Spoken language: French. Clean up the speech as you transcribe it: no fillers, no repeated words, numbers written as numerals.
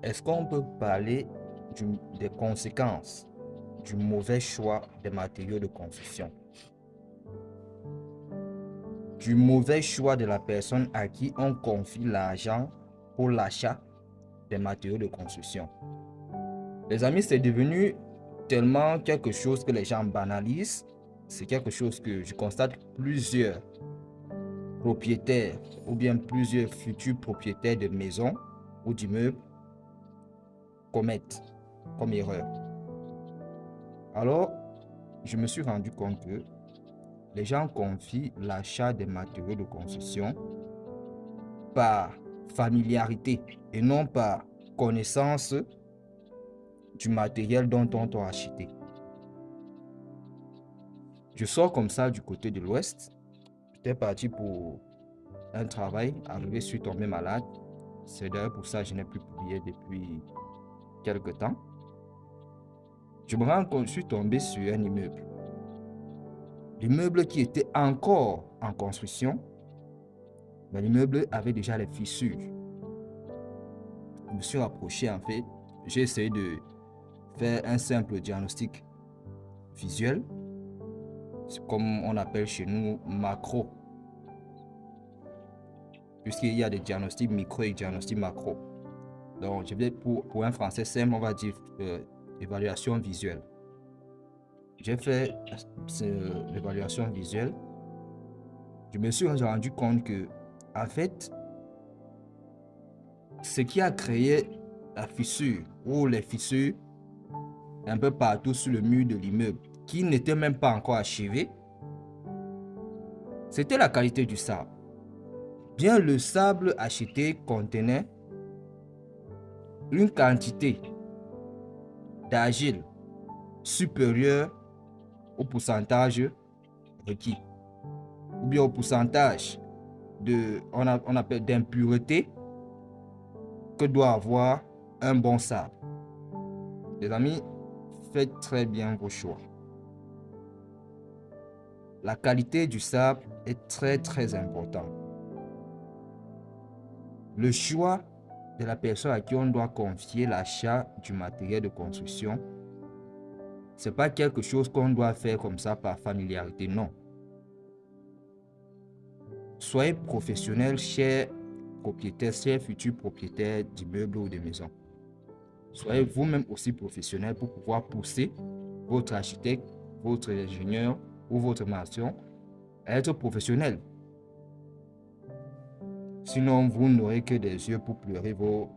Est-ce qu'on peut parler des conséquences du mauvais choix des matériaux de construction? Du mauvais choix de la personne à qui on confie l'argent pour l'achat des matériaux de construction. Les amis, c'est devenu tellement quelque chose que les gens banalisent. C'est quelque chose que je constate plusieurs propriétaires ou bien plusieurs futurs propriétaires de maisons ou d'immeubles commettent comme erreur. Alors, je me suis rendu compte que les gens confient l'achat des matériaux de construction par familiarité et non par connaissance du matériel dont on doit acheter. Je sors comme ça du côté de l'Ouest. J'étais parti pour un travail. Arrivé, je suis tombé malade. C'est d'ailleurs pour ça que je n'ai plus publié depuis quelque temps. Je me rends compte que je suis tombé sur un immeuble. L'immeuble qui était encore en construction, mais l'immeuble avait déjà les fissures. Je me suis rapproché en fait. J'ai essayé de faire un simple diagnostic visuel. C'est comme on appelle chez nous macro. Puisqu'il y a des diagnostics micro et diagnostics macro. Donc, je vais pour un français simple, on va dire évaluation visuelle. J'ai fait l'évaluation visuelle. Je me suis rendu compte que, en fait, ce qui a créé la fissure ou les fissures un peu partout sur le mur de l'immeuble, qui n'était même pas encore achevé, c'était la qualité du sable. Bien, le sable acheté contenait une quantité d'argile supérieure au pourcentage requis, ou bien au pourcentage on appelle d'impureté que doit avoir un bon sable. Les amis, faites très bien vos choix. La qualité du sable est très important. Le choix de la personne à qui on doit confier l'achat du matériel de construction, c'est pas quelque chose qu'on doit faire comme ça par familiarité, non. Soyez professionnel, chers propriétaires, chers futurs propriétaires d'immeubles ou de maisons. Soyez vous-même aussi professionnel pour pouvoir pousser votre architecte, votre ingénieur ou votre maçon à être professionnel. Sinon, vous n'aurez que des yeux pour pleurer vos